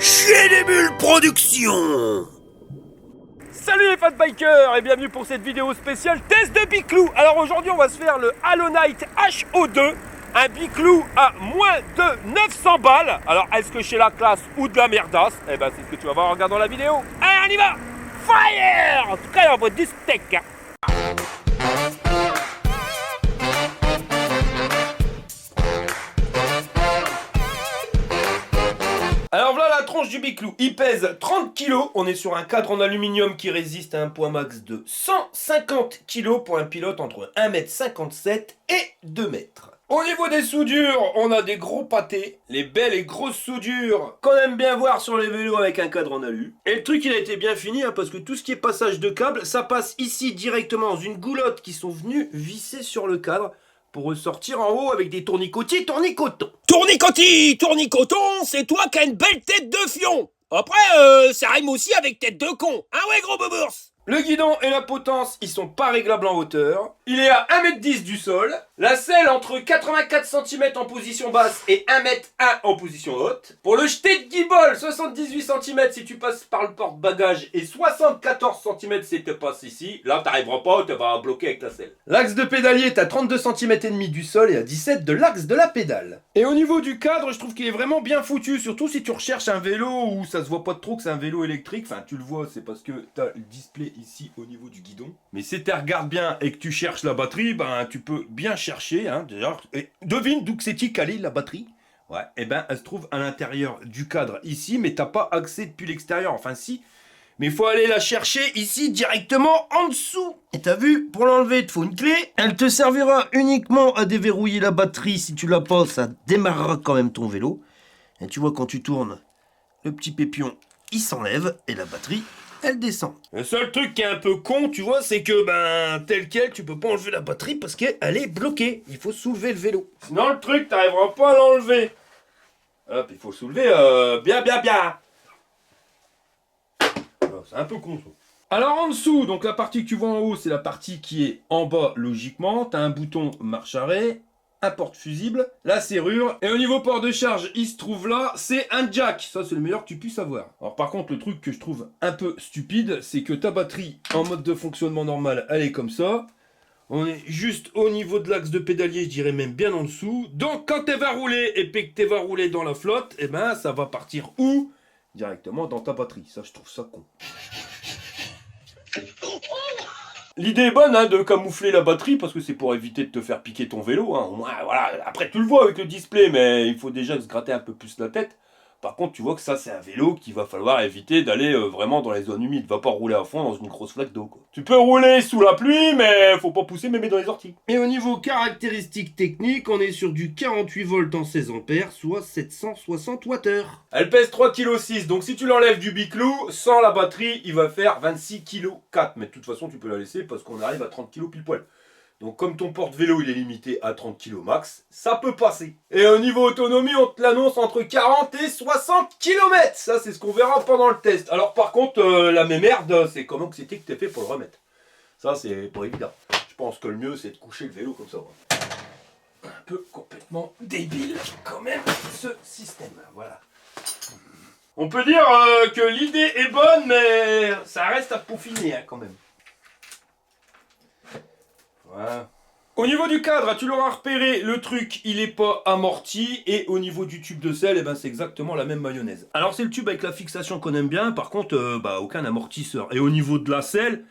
Chier des bulles production. Salut les fat bikers et bienvenue pour cette vidéo spéciale test de Biclou. Alors aujourd'hui on va se faire le Halonite HO2, un Biclou à moins de 900 balles. Alors est-ce que chez la classe ou de la merdasse? Eh ben c'est ce que tu vas voir en regardant la vidéo. Allez on y va. Fire. En tout cas il envoie du steak hein. Alors voilà la tronche du Biclou, il pèse 30 kg, on est sur un cadre en aluminium qui résiste à un poids max de 150 kg pour un pilote entre 1,57 m et 2 m. Au niveau des soudures, on a des gros pâtés, les belles et grosses soudures qu'on aime bien voir sur les vélos avec un cadre en alu. Et le truc il a été bien fini hein, parce que tout ce qui est passage de câble, ça passe ici directement dans une goulotte qui sont venus visser sur le cadre pour ressortir en haut avec des tournicotis tournicotons. Tournicoton, c'est toi qui as une belle tête de fion. Après, ça rime aussi avec tête de con. Ah ouais, gros bobours. Le guidon et la potence, ils sont pas réglables en hauteur. Il est à 1,10 m du sol. La selle entre 84 cm en position basse et 1,1 m en position haute. Pour le jeté de guibole, 78 cm si tu passes par le porte-bagages et 74 cm si tu passes ici. Là, t'arriveras pas, tu vas bloquer avec la selle. L'axe de pédalier est à 32 cm et demi du sol et à 17 de l'axe de la pédale. Et au niveau du cadre, je trouve qu'il est vraiment bien foutu. Surtout si tu recherches un vélo où ça se voit pas trop que c'est un vélo électrique. Enfin, tu le vois, c'est parce que t'as le display ici au niveau du guidon. Mais si tu regardes bien et que tu cherches la batterie, ben tu peux bien chercher. Hein, d'ailleurs, et devine d'où c'est-il calé la batterie. Ouais, et ben elle se trouve à l'intérieur du cadre ici, mais t'as pas accès depuis l'extérieur. Enfin si, mais il faut aller la chercher ici directement en dessous. Et t'as vu, pour l'enlever, il te faut une clé. Elle te servira uniquement à déverrouiller la batterie. Si tu l'as pas, ça démarrera quand même ton vélo. Et tu vois, quand tu tournes, le petit pépion, il s'enlève et la batterie, elle descend. Le seul truc qui est un peu con, tu vois, c'est que, ben, tel quel, tu peux pas enlever la batterie parce qu'elle est bloquée. Il faut soulever le vélo. Sinon, le truc, t'arriveras pas à l'enlever. Hop, il faut le soulever bien. C'est un peu con, ça. Alors, en dessous, donc la partie que tu vois en haut, c'est la partie qui est en bas, logiquement. T'as un bouton marche-arrêt, un porte-fusible, la serrure, et au niveau port de charge, il se trouve là, c'est un jack. Ça, c'est le meilleur que tu puisses avoir. Alors par contre, le truc que je trouve un peu stupide, c'est que ta batterie, en mode de fonctionnement normal, elle est comme ça. On est juste au niveau de l'axe de pédalier, je dirais même bien en dessous. Donc quand tu vas rouler, et puis que tu vas rouler dans la flotte, eh ben ça va partir où? Directement dans ta batterie. Ça, je trouve ça con. L'idée est bonne hein, de camoufler la batterie parce que c'est pour éviter de te faire piquer ton vélo. Hein. Au moins, voilà. Après, tu le vois avec le display, mais il faut déjà se gratter un peu plus la tête. Par contre, tu vois que ça, c'est un vélo qu'il va falloir éviter d'aller vraiment dans les zones humides. Va pas rouler à fond dans une grosse flaque d'eau. Tu peux rouler sous la pluie, mais faut pas pousser mémé dans les orties. Et au niveau caractéristiques techniques, on est sur du 48 volts en 16 ampères, soit 760 Wh. Elle pèse 3,6 kg, donc si tu l'enlèves du Biclou, sans la batterie, il va faire 26,4 kg. Mais de toute façon, tu peux la laisser parce qu'on arrive à 30 kg pile poil. Donc comme ton porte-vélo il est limité à 30 kg max, ça peut passer. Et au niveau autonomie, on te l'annonce entre 40 et 60 km. Ça c'est ce qu'on verra pendant le test. Alors par contre, la mémerde, c'est comment que c'était que t'es fait pour le remettre. Ça c'est pas évident. Je pense que le mieux c'est de coucher le vélo comme ça. Un peu complètement débile quand même ce système. Voilà. On peut dire que l'idée est bonne, mais ça reste à peaufiner hein, quand même. Voilà. Au niveau du cadre, tu l'auras repéré, le truc il est pas amorti et au niveau du tube de selle, eh ben, c'est exactement la même mayonnaise. Alors c'est le tube avec la fixation qu'on aime bien, par contre aucun amortisseur. Et au niveau de la selle,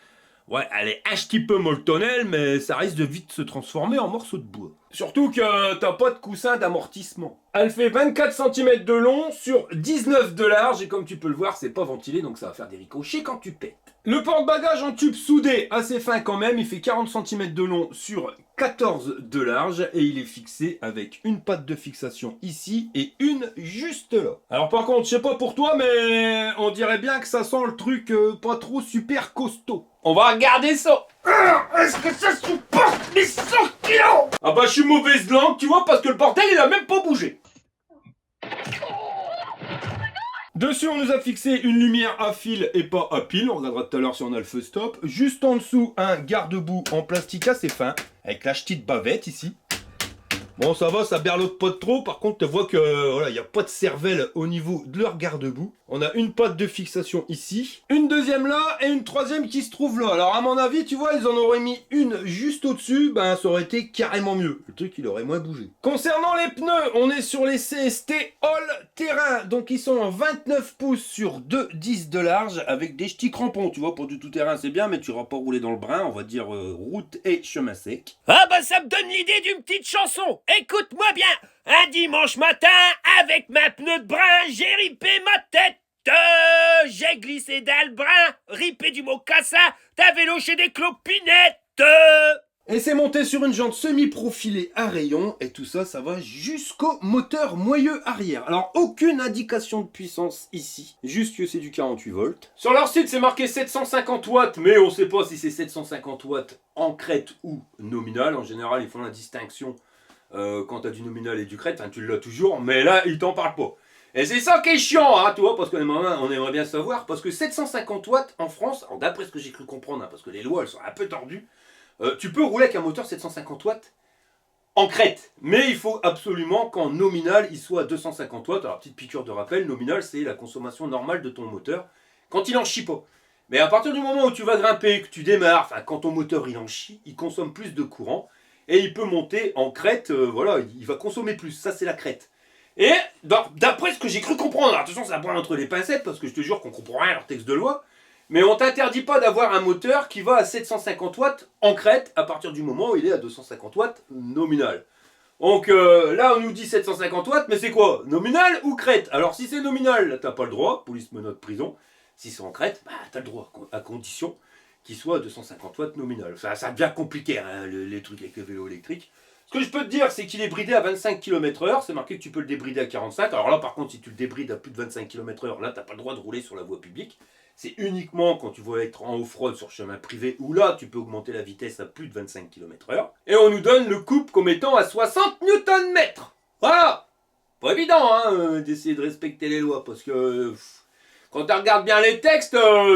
ouais elle est un petit peu molletonnelle mais ça risque de vite se transformer en morceaux de bois. Surtout que t'as pas de coussin d'amortissement. Elle fait 24 cm de long sur 19 de large et comme tu peux le voir c'est pas ventilé donc ça va faire des ricochets quand tu pètes. Le porte-bagages en tube soudé assez fin quand même, il fait 40 cm de long sur 14 de large et il est fixé avec une patte de fixation ici et une juste là. Alors par contre je sais pas pour toi mais on dirait bien que ça sent le truc pas trop super costaud. On va regarder ça. Est-ce que ça supporte les 100 kilos? Ah bah je suis mauvaise langue tu vois parce que le bordel il a même pas bougé. Dessus, on nous a fixé une lumière à fil et pas à pile. On regardera tout à l'heure si on a le feu stop. Juste en dessous, un garde-boue en plastique assez fin, avec la petite bavette ici. Bon, ça va, ça berlotte pas de trop. Par contre, tu vois que voilà, il n'y a pas de cervelle au niveau de leur garde-boue. On a une patte de fixation ici, une deuxième là et une troisième qui se trouve là. Alors à mon avis, tu vois, ils en auraient mis une juste au-dessus, ben ça aurait été carrément mieux. Le truc, il aurait moins bougé. Concernant les pneus, on est sur les CST All Terrain. Donc ils sont en 29 pouces sur 2,10 de large avec des ch'tis crampons. Tu vois, pour du tout-terrain, c'est bien, mais tu ne vas pas rouler dans le brin, on va dire route et chemin sec. Ah bah ça me donne l'idée d'une petite chanson. Écoute-moi bien. Un dimanche matin, avec ma pneu de brin, j'ai ripé ma tête. J'ai glissé dans le brin, ripé du mocassin, ta vélo chez des clopinettes. Et c'est monté sur une jante semi-profilée à rayons, et tout ça, ça va jusqu'au moteur moyeu arrière. Alors, aucune indication de puissance ici, juste que c'est du 48 volts. Sur leur site, c'est marqué 750 watts, mais on sait pas si c'est 750 watts en crête ou nominal. En général, ils font la distinction quand tu as du nominal et du crête, enfin tu l'as toujours, mais là, ils t'en parlent pas. Et c'est ça qui est chiant, hein, tu vois, parce qu'on aimerait bien savoir, parce que 750 watts en France, alors d'après ce que j'ai cru comprendre, hein, parce que les lois, elles sont un peu tordues, tu peux rouler avec un moteur 750 watts en crête, mais il faut absolument qu'en nominal, il soit à 250 watts. Alors, petite piqûre de rappel, nominal, c'est la consommation normale de ton moteur quand il en chie pas. Mais à partir du moment où tu vas grimper, que tu démarres, enfin, quand ton moteur il en chie, il consomme plus de courant, et il peut monter en crête, voilà, il va consommer plus, ça c'est la crête. Et d'après ce que j'ai cru comprendre, alors attention, ça prend entre les pincettes, parce que je te jure qu'on comprend rien à leur texte de loi, mais on t'interdit pas d'avoir un moteur qui va à 750 watts en crête à partir du moment où il est à 250 watts nominal. Donc là on nous dit 750 watts, mais c'est quoi? Nominal ou crête? Alors si c'est nominal, t'as pas le droit, police, menottes, prison. Si c'est en crête, bah t'as le droit, à condition qu'il soit à 250 watts nominal. Ça devient compliqué, hein, les trucs avec le vélo électrique. Ce que je peux te dire, c'est qu'il est bridé à 25 km/h. C'est marqué que tu peux le débrider à 45. Alors là, par contre, si tu le débrides à plus de 25 km/h, là, tu n'as pas le droit de rouler sur la voie publique. C'est uniquement quand tu vas être en off-road sur chemin privé, où là, tu peux augmenter la vitesse à plus de 25 km/h. Et on nous donne le couple comme étant à 60 Nm. Voilà. Pas évident, hein, d'essayer de respecter les lois, parce que quand tu regardes bien les textes,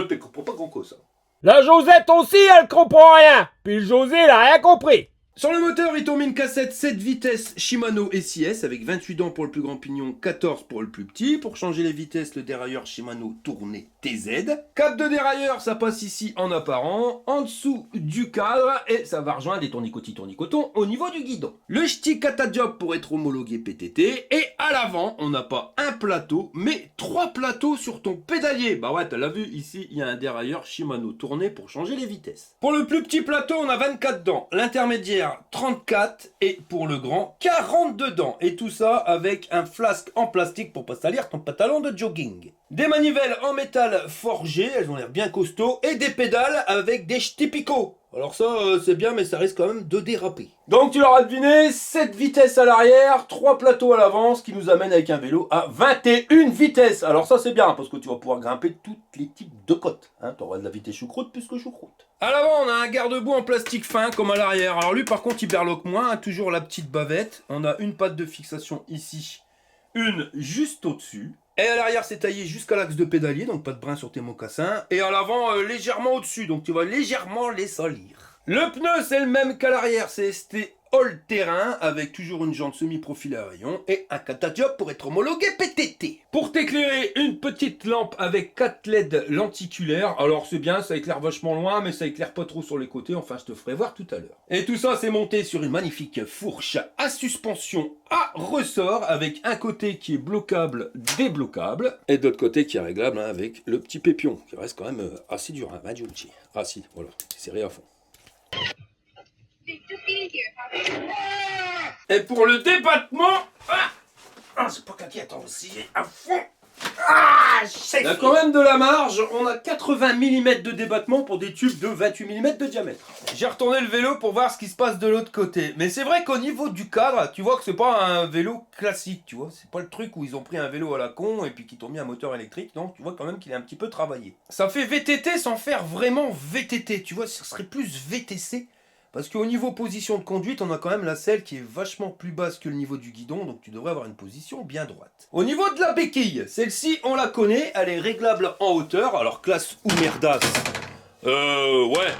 tu comprends pas grand-chose. La Josette aussi, elle comprend rien. Puis le José, il a rien compris. Sur le moteur, ils t'ont mis une cassette 7 vitesses Shimano SIS avec 28 dents pour le plus grand pignon, 14 pour le plus petit. Pour changer les vitesses, le dérailleur Shimano tourné TZ. Cap de dérailleur, ça passe ici en apparent, en dessous du cadre, et ça va rejoindre des tournicotis-tournicotons au niveau du guidon. Le ch'ti Catajob pour être homologué PTT, et à l'avant, on n'a pas un plateau, mais 3 plateaux sur ton pédalier. Bah ouais, t'as la vu, ici, il y a un dérailleur Shimano tourné pour changer les vitesses. Pour le plus petit plateau, on a 24 dents. L'intermédiaire, 34, et pour le grand, 42 dents. Et tout ça avec un flasque en plastique pour pas salir ton pantalon de jogging. Des manivelles en métal forgé, elles ont l'air bien costauds, et des pédales avec des ch'tis picots. Alors ça, c'est bien, mais ça risque quand même de déraper. Donc tu l'auras deviné, 7 vitesses à l'arrière, 3 plateaux à l'avant, ce qui nous amène avec un vélo à 21 vitesses. Alors ça c'est bien, parce que tu vas pouvoir grimper tous les types de côtes. Hein, tu auras de la vitesse choucroute plus que choucroute. À l'avant, on a un garde-boue en plastique fin, comme à l'arrière. Alors lui, par contre, il berloque moins, hein, toujours la petite bavette. On a une patte de fixation ici, une juste au-dessus. Et à l'arrière, c'est taillé jusqu'à l'axe de pédalier, donc pas de brin sur tes mocassins. Et à l'avant, légèrement au-dessus, donc tu vas légèrement les salir. Le pneu, c'est le même qu'à l'arrière, c'est ST All Terrain, avec toujours une jante semi-profilée à rayons et un Catajob pour être homologué PTT. Pour t'éclairer, une petite lampe avec 4 LED lenticulaires. Alors c'est bien, ça éclaire vachement loin, mais ça éclaire pas trop sur les côtés, enfin je te ferai voir tout à l'heure. Et tout ça, c'est monté sur une magnifique fourche à suspension à ressort, avec un côté qui est bloquable, débloquable, et de l'autre côté qui est réglable, hein, avec le petit pépion, qui reste quand même assez dur, hein, Maggiucci. Ah si, voilà, c'est serré à fond. Et pour le débattement, c'est pas claqué, attends, aussi à fond. Il y a quand même de la marge, on a 80 mm de débattement pour des tubes de 28 mm de diamètre. J'ai retourné le vélo pour voir ce qui se passe de l'autre côté. Mais c'est vrai qu'au niveau du cadre, tu vois que c'est pas un vélo classique, tu vois. C'est pas le truc où ils ont pris un vélo à la con et puis qu'ils t'ont mis un moteur électrique. Non, tu vois quand même qu'il est un petit peu travaillé. Ça fait VTT sans faire vraiment VTT, tu vois, ce serait plus VTC. Parce qu'au niveau position de conduite, on a quand même la selle qui est vachement plus basse que le niveau du guidon, donc tu devrais avoir une position bien droite. Au niveau de la béquille, celle-ci, on la connaît, elle est réglable en hauteur, alors classe ou merdasse. Ouais.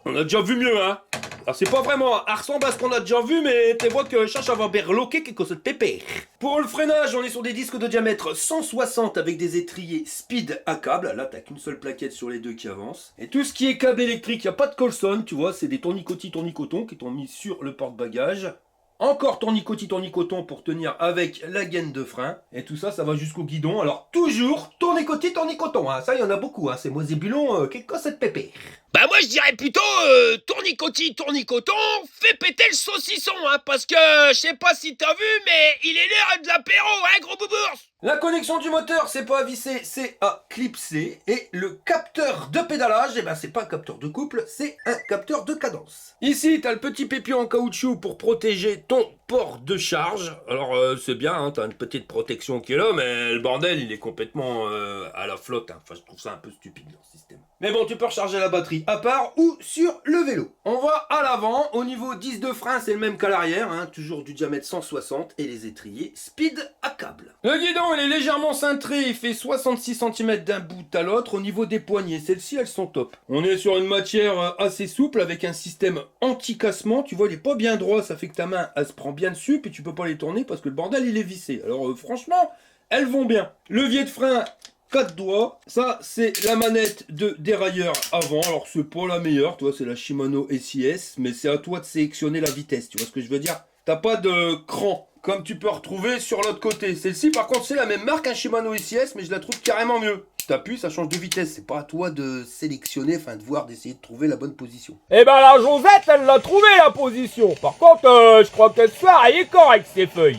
On a déjà vu mieux, hein. Alors c'est pas vraiment, elle ressemble à ce qu'on a déjà vu, mais tu vois que je cherche à avoir berloqué quelque chose de pépère. Pour le freinage, on est sur des disques de diamètre 160 avec des étriers speed à câble. Là, t'as qu'une seule plaquette sur les deux qui avance. Et tout ce qui est câble électrique, y a pas de Colson, tu vois, c'est des tournicotis-tournicotons qui t'ont mis sur le porte-bagages. Encore tournicotis-tournicoton pour tenir avec la gaine de frein. Et tout ça, ça va jusqu'au guidon. Alors toujours tournicotis-tournicoton, hein. Ça, il y en a beaucoup, hein. C'est moi Zébulon, quelque chose de pépère. Bah moi je dirais plutôt tournicotis tournicoton, fais péter le saucisson hein, parce que je sais pas si t'as vu mais il est l'heure de l'apéro hein gros boubours. La connexion du moteur, c'est pas à visser, c'est à clipser. Et le capteur de pédalage, eh ben c'est pas un capteur de couple, c'est un capteur de cadence. Ici, t'as le petit pépion en caoutchouc pour protéger ton port de charge. Alors c'est bien, hein, t'as une petite protection qui est là, mais le bordel, il est complètement à la flotte. Hein. Enfin, je trouve ça un peu stupide leur système. Mais bon, tu peux recharger la batterie à part ou sur le vélo. On va à l'avant. Au niveau 10 de frein, c'est le même qu'à l'arrière, hein, toujours du diamètre 160 et les étriers speed à câble. Le guidon, il est légèrement cintré, il fait 66 cm d'un bout à l'autre. Au niveau des poignées, celles-ci, elles sont top. On est sur une matière assez souple avec un système anti-cassement. Tu vois, il est pas bien droit, ça fait que ta main, elle se prend bien dessus, puis tu peux pas les tourner parce que le bordel, il est vissé. Alors franchement, elles vont bien. Levier de frein, 4 doigts, ça c'est la manette de dérailleur avant, alors c'est pas la meilleure, tu vois, c'est la Shimano SIS, mais c'est à toi de sélectionner la vitesse, tu vois ce que je veux dire? T'as pas de cran, comme tu peux retrouver sur l'autre côté. Celle-ci par contre c'est la même marque, un Shimano SIS, mais je la trouve carrément mieux. Tu t'appuies, ça change de vitesse, c'est pas à toi de sélectionner, enfin de voir, d'essayer de trouver la bonne position. Eh ben la Josette, elle l'a trouvé la position. Par contre, je crois que ce soir, elle est correcte ses feuilles.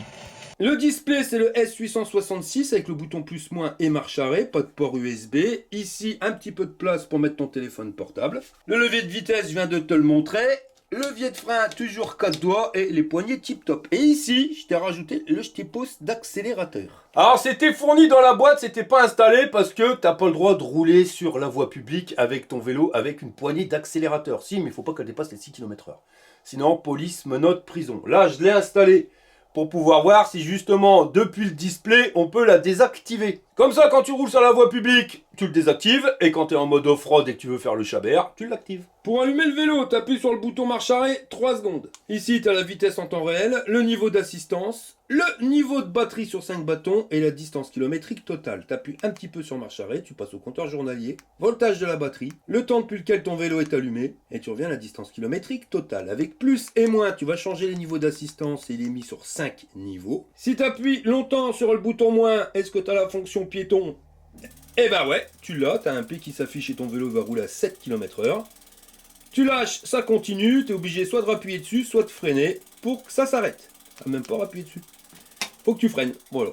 Le display c'est le S866 avec le bouton plus moins et marche arrêt, pas de port USB. Ici un petit peu de place pour mettre ton téléphone portable. Le levier de vitesse, je viens de te le montrer. Levier de frein, toujours 4 doigts et les poignées tip top. Et ici, je t'ai rajouté le pouce d'accélérateur. Alors c'était fourni dans la boîte, c'était pas installé parce que t'as pas le droit de rouler sur la voie publique avec ton vélo avec une poignée d'accélérateur. Si, mais il faut pas qu'elle dépasse les 6 km/h. Sinon, police, menottes, prison. Là, je l'ai installé pour pouvoir voir si justement, depuis le display, on peut la désactiver. Comme ça, quand tu roules sur la voie publique, tu le désactives, et quand tu es en mode off-road et que tu veux faire le chabert, tu l'actives. Pour allumer le vélo, tu appuies sur le bouton marche arrêt, 3 secondes. Ici, tu as la vitesse en temps réel, le niveau d'assistance, le niveau de batterie sur 5 bâtons, et la distance kilométrique totale. Tu appuies un petit peu sur marche arrêt, tu passes au compteur journalier, voltage de la batterie, le temps depuis lequel ton vélo est allumé, et tu reviens à la distance kilométrique totale. Avec plus et moins, tu vas changer les niveaux d'assistance, et il est mis sur 5 niveaux. Si tu appuies longtemps sur le bouton moins, est-ce que tu as la fonction piéton? Eh ben ouais, tu l'as, tu as un P qui s'affiche et ton vélo va rouler à 7 km/h. Tu lâches, ça continue, tu es obligé soit de rappuyer dessus, soit de freiner pour que ça s'arrête. Tu n'as même pas rappuyé dessus. Faut que tu freines, voilà.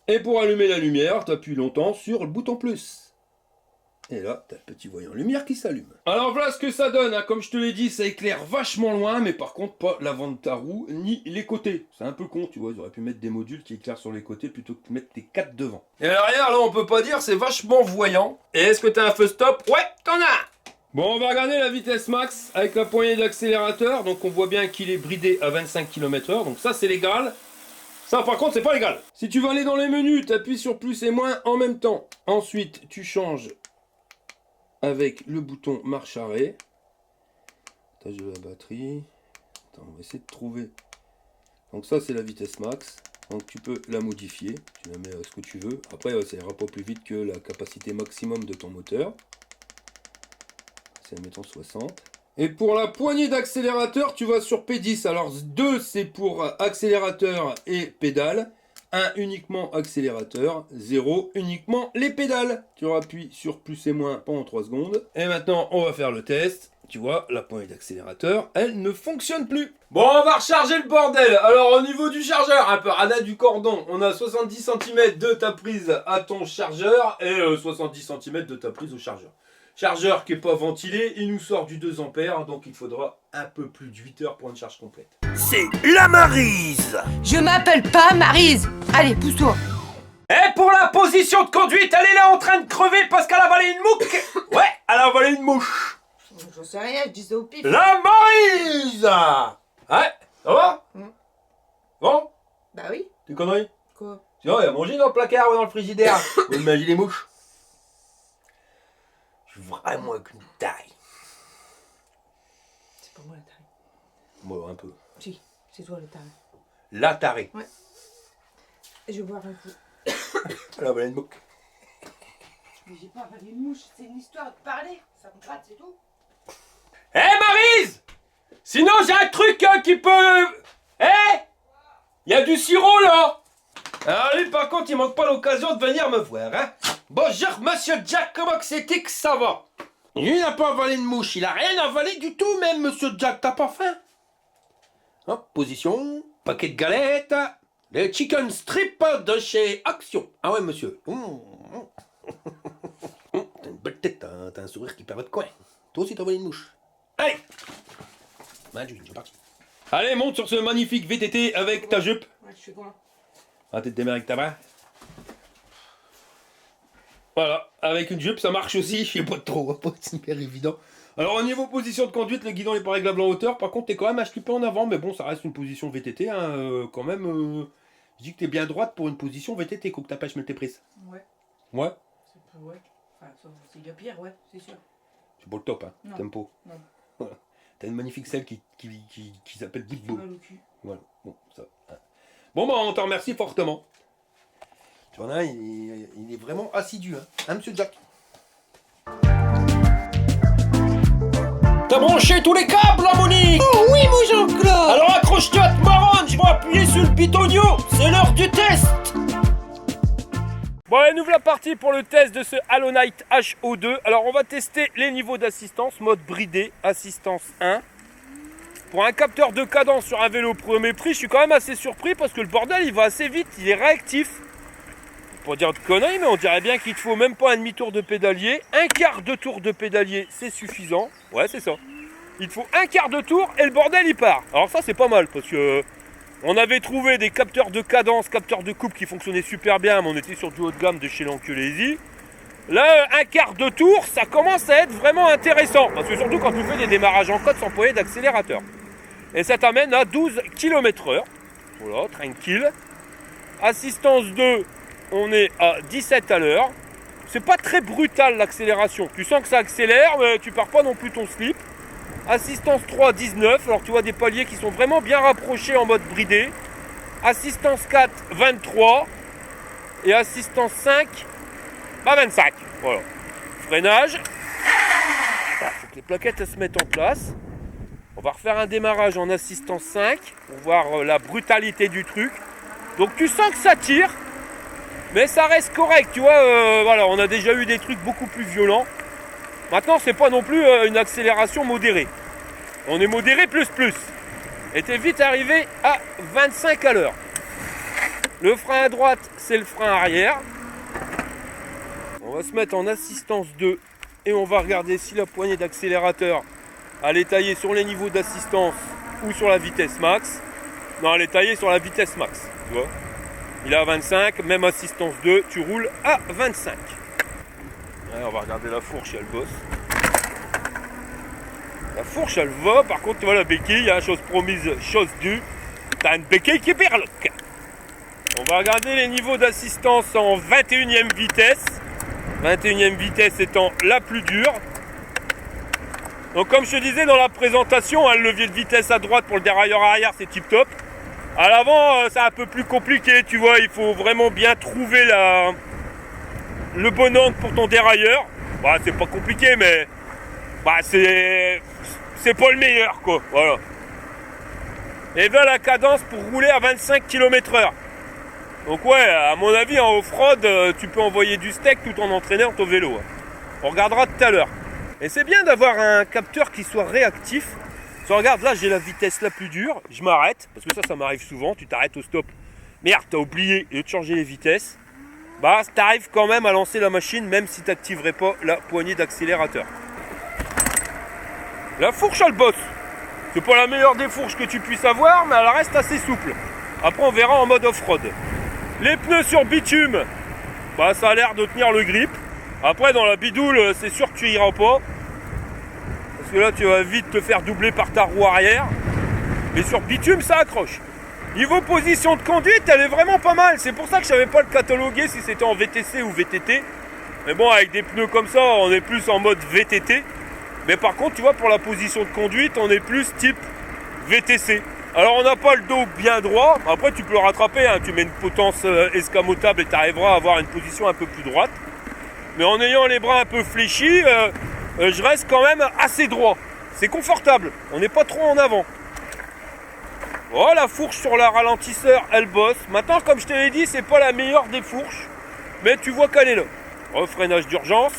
Et pour allumer la lumière, tu appuies longtemps sur le bouton plus. Et là, tu as le petit voyant lumière qui s'allume. Alors voilà ce que ça donne, hein. Comme je te l'ai dit, ça éclaire vachement loin, mais par contre pas l'avant de ta roue, ni les côtés. C'est un peu con, tu vois, ils auraient pu mettre des modules qui éclairent sur les côtés plutôt que de mettre tes 4 devant. Et à l'arrière, là, on peut pas dire, c'est vachement voyant. Et est-ce que tu as un feu stop? Ouais, t'en as. Bon, on va regarder la vitesse max avec la poignée d'accélérateur. Donc on voit bien qu'il est bridé à 25 km/h, donc ça c'est légal. Ça par contre c'est pas légal. Si tu veux aller dans les menus, tu appuies sur plus et moins en même temps. Ensuite, tu changes avec le bouton marche arrêt. Tâche de la batterie. Attends, on va essayer de trouver. Donc ça c'est la vitesse max. Donc tu peux la modifier. Tu la mets à ce que tu veux. Après ça ira pas plus vite que la capacité maximum de ton moteur. C'est mettons 60. Et pour la poignée d'accélérateur, tu vas sur P10. Alors 2 c'est pour accélérateur et pédale. 1 uniquement accélérateur, 0 uniquement les pédales. Tu appuies sur plus et moins pendant 3 secondes. Et maintenant, on va faire le test. Tu vois, la poignée d'accélérateur, elle ne fonctionne plus. Bon, on va recharger le bordel. Alors, au niveau du chargeur, un peu radin du cordon, on a 70 cm de ta prise à ton chargeur et 70 cm de ta prise au chargeur. Chargeur qui n'est pas ventilé, il nous sort du 2 ampères, donc il faudra un peu plus de 8 heures pour une charge complète. C'est la Maryse. Je m'appelle pas Maryse. Allez, pousse-toi. Et pour la position de conduite, elle est là en train de crever parce qu'elle a avalé une mouche. Ouais, elle a avalé une mouche. J'en sais rien, je dis ça au pif. La Maryse. Ouais, ça va? Bon? Bah oui. Des conneries? Quoi? Sinon, il y a mangé dans le placard ou dans le frigidaire. Vous imaginez les mouches? Je suis vraiment avec une taille. Moi, un peu. Si, c'est toi le taré. La tarée. Je vais boire un coup. La baleine bouc. Mais j'ai pas avalé une mouche, c'est une histoire de parler. Ça me gratte, c'est tout. Hé Maryse! Sinon j'ai un truc qui peut... Il y a du sirop là! Alors lui, par contre, il manque pas l'occasion de venir me voir, hein. Bonjour, monsieur Jack, comment que c'était que ça va? Lui, il n'a pas avalé une mouche, il a rien avalé du tout, même, monsieur Jack, t'as pas faim? Hop, position, paquet de galettes, le chicken strip de chez Action. Ah ouais, monsieur. T'as une belle tête, t'as un sourire qui perd votre coin. Toi aussi, t'as avalé une mouche. Allez! Magic, c'est parti. Allez, monte sur ce magnifique VTT avec ta jupe. Ouais, je fais comment? Ah, t'es démarré avec ta main. Voilà, avec une jupe ça marche aussi, je sais pas trop, pas super évident. Alors au niveau position de conduite, le guidon est pas réglable en hauteur, par contre t'es quand même un petit peu en avant, mais bon ça reste une position VTT, hein, quand même, je dis que t'es bien droite pour une position VTT, coup que ta pêche me t'es prise. Ouais. Ouais, Ouais. Enfin, c'est le pire, ouais, c'est sûr. c'est pas le top, hein, Non. tempo. Non. Voilà. T'as une magnifique selle qui s'appelle Big Bo. Mal au cul. Voilà, bon, ça. Hein. Bon, bah, on t'en remercie fortement. Tu vois, il est vraiment assidu, hein, monsieur Jack? T'as branché tous les câbles, là, Monique? Oh oui, mon Jean-Claude! Alors accroche-toi à te marronne, je vais appuyer sur le pitonio. C'est l'heure du test. Bon allez, nous voilà partis pour le test de ce Halonite HO2. Alors on va tester les niveaux d'assistance, mode bridé, assistance 1. Pour un capteur de cadence sur un vélo premier prix, je suis quand même assez surpris parce que le bordel il va assez vite, il est réactif. Pour dire de conneries, mais on dirait bien qu'il te faut même pas un demi-tour de pédalier. Un quart de tour de pédalier, c'est suffisant. Ouais, c'est ça. Il te faut un quart de tour et le bordel il part. Alors ça c'est pas mal parce que... On avait trouvé des capteurs de cadence, capteurs de coupe qui fonctionnaient super bien, mais on était sur du haut de gamme de chez l'Enculésie. Là, un quart de tour, ça commence à être vraiment intéressant. Parce que surtout quand tu fais des démarrages en côte sans poignée d'accélérateur. Et ça t'amène à 12 km/h. Voilà, tranquille. Assistance 2, on est à 17 à l'heure. C'est pas très brutal l'accélération. Tu sens que ça accélère, mais tu pars pas non plus ton slip. Assistance 3, 19. Alors tu vois des paliers qui sont vraiment bien rapprochés en mode bridé. Assistance 4, 23. Et assistance 5, 25. Voilà. Freinage. Il faut que les plaquettes elles se mettent en place. On va refaire un démarrage en assistance 5 pour voir la brutalité du truc. Donc tu sens que ça tire, mais ça reste correct. Tu vois, voilà, on a déjà eu des trucs beaucoup plus violents. Maintenant, c'est pas non plus une accélération modérée. On est modéré plus. Et t'es vite arrivé à 25 à l'heure. Le frein à droite, c'est le frein arrière. On va se mettre en assistance 2 et on va regarder si la poignée d'accélérateur elle est taillée sur les niveaux d'assistance ou sur la vitesse max. Non, elle est taillée sur la vitesse max. Tu vois, il est à 25, même assistance 2, tu roules à 25. Ouais, on va regarder la fourche, elle bosse. La fourche, elle va. Par contre, tu vois la béquille, chose promise, chose due. T'as une béquille qui berloque. On va regarder les niveaux d'assistance en 21e vitesse. 21e vitesse étant la plus dure. Donc comme je te disais dans la présentation, le levier de vitesse à droite pour le dérailleur arrière, c'est tip top. À l'avant, c'est un peu plus compliqué, tu vois. Il faut vraiment bien trouver le bon angle pour ton dérailleur. Bah, c'est pas compliqué, mais bah, c'est pas le meilleur, quoi. Voilà. Et là, la cadence pour rouler à 25 km/h. Donc ouais, à mon avis, en off-road, tu peux envoyer du steak tout en entraînant ton vélo. On regardera tout à l'heure. Et c'est bien d'avoir un capteur qui soit réactif. Si on regarde, là, j'ai la vitesse la plus dure. Je m'arrête, parce que ça m'arrive souvent. Tu t'arrêtes au stop. Merde, t'as oublié de changer les vitesses. Bah, t'arrives quand même à lancer la machine, même si t'activerais pas la poignée d'accélérateur. La fourche, elle bosse. C'est pas la meilleure des fourches que tu puisses avoir, mais elle reste assez souple. Après, on verra en mode off-road. Les pneus sur bitume, bah, ça a l'air de tenir le grip. Après, dans la bidoule, c'est sûr que tu iras pas. Parce que là, tu vas vite te faire doubler par ta roue arrière. Mais sur bitume, ça accroche. Niveau position de conduite, elle est vraiment pas mal. C'est pour ça que je savais pas le cataloguer si c'était en VTC ou VTT. Mais bon, avec des pneus comme ça, on est plus en mode VTT. Mais par contre, tu vois, pour la position de conduite, on est plus type VTC. Alors on n'a pas le dos bien droit, après tu peux le rattraper, hein. Tu mets une potence escamotable et tu arriveras à avoir une position un peu plus droite. Mais en ayant les bras un peu fléchis, je reste quand même assez droit. C'est confortable, on n'est pas trop en avant. Oh, la fourche sur la ralentisseur, elle bosse. Maintenant, comme je te l'ai dit, c'est pas la meilleure des fourches, mais tu vois qu'elle est là. Freinage d'urgence.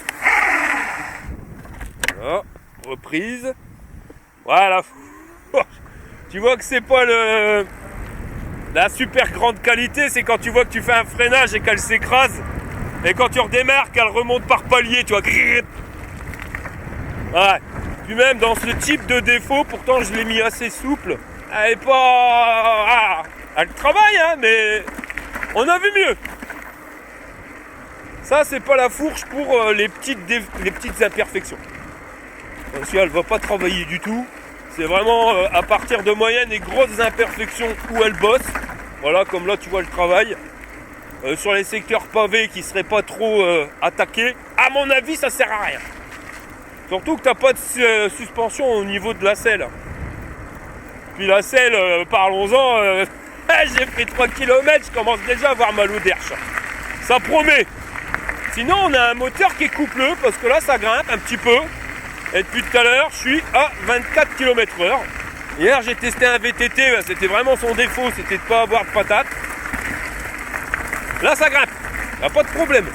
Voilà, reprise. Voilà. Tu vois que c'est pas la super grande qualité, c'est quand tu vois que tu fais un freinage et qu'elle s'écrase. Et quand tu redémarres, qu'elle remonte par palier, tu vois. Ouais. Puis même dans ce type de défaut, pourtant je l'ai mis assez souple. Elle est pas... Ah, elle travaille, hein, mais on a vu mieux. Ça, c'est pas la fourche pour les petites imperfections. Parce qu'elle va pas travailler du tout. C'est vraiment à partir de moyennes et grosses imperfections où elle bosse. Voilà, comme là, tu vois le travail. Sur les secteurs pavés qui seraient pas trop attaqués, à mon avis, ça sert à rien. Surtout que t'as pas de suspension au niveau de la selle. Puis la selle, parlons-en, j'ai fait 3 km, je commence déjà à avoir mal au derche. Ça promet. Sinon, on a un moteur qui est coupleux, parce que là, ça grimpe un petit peu. Et depuis tout à l'heure, je suis à 24 km/h. Hier, j'ai testé un VTT, c'était vraiment son défaut, c'était de ne pas avoir de patate. Là, ça grimpe, il n'y a pas de problème.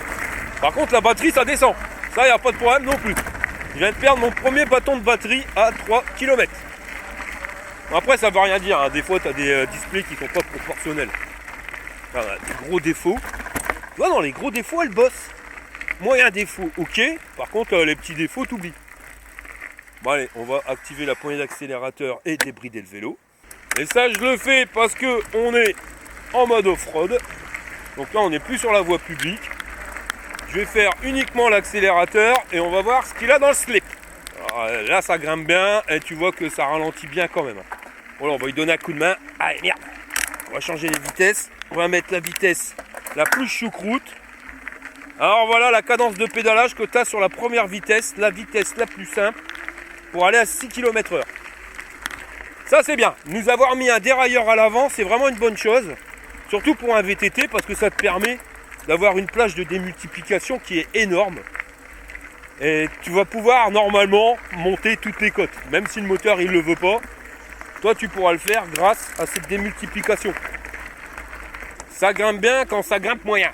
Par contre, la batterie, ça descend. Ça, il n'y a pas de problème non plus. Je viens de perdre mon premier bâton de batterie à 3 km. Après, ça ne veut rien dire, hein. Des fois, tu as des displays qui ne sont pas proportionnels. Enfin, des gros défauts. Tu vois, dans les gros défauts, elle bosse. Moyen défaut, ok. Par contre, les petits défauts, t'oublies. Bon, allez, on va activer la poignée d'accélérateur et débrider le vélo. Et ça, je le fais parce que on est en mode off-road. Donc là, on n'est plus sur la voie publique. Je vais faire uniquement l'accélérateur et on va voir ce qu'il a dans le slip. Alors, là, ça grimpe bien et tu vois que ça ralentit bien quand même. Voilà, on va lui donner un coup de main. Allez, merde. On va changer les vitesses. On va mettre la vitesse la plus choucroute. Alors voilà la cadence de pédalage que tu as sur la première vitesse, la vitesse la plus simple pour aller à 6 km/h. Ça c'est bien. Nous avoir mis un dérailleur à l'avant, c'est vraiment une bonne chose. Surtout pour un VTT parce que ça te permet d'avoir une plage de démultiplication qui est énorme. Et tu vas pouvoir normalement monter toutes les côtes. Même si le moteur il ne le veut pas, toi tu pourras le faire grâce à cette démultiplication. Ça grimpe bien quand ça grimpe moyen.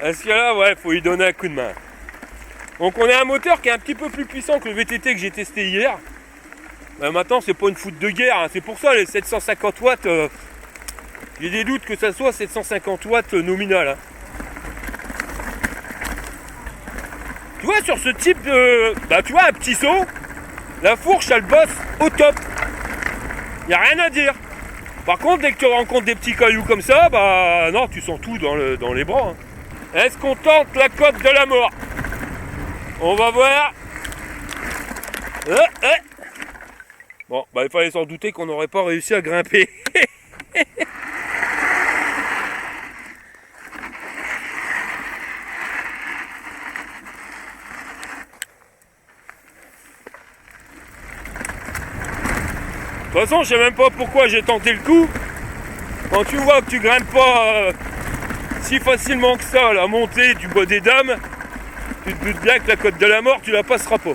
Parce que là, ouais, faut lui donner un coup de main. Donc on a un moteur qui est un petit peu plus puissant que le VTT que j'ai testé hier. Ben, maintenant, c'est pas une foudre de guerre. Hein. C'est pour ça, les 750 watts, j'ai des doutes que ça soit 750 watts nominal. Hein. Tu vois, sur ce type de... Bah, tu vois, un petit saut, la fourche, elle bosse au top. Il n'y a rien à dire. Par contre, dès que tu rencontres des petits cailloux comme ça, bah non, tu sens tout dans les bras. Hein. Est-ce qu'on tente la côte de la mort? On va voir. Bon, bah il fallait s'en douter qu'on n'aurait pas réussi à grimper. De toute façon, je sais même pas pourquoi j'ai tenté le coup. Quand tu vois que tu grimpes pas si facilement que ça la montée du bois des dames, tu te doutes bien que la côte de la mort, tu la passeras pas.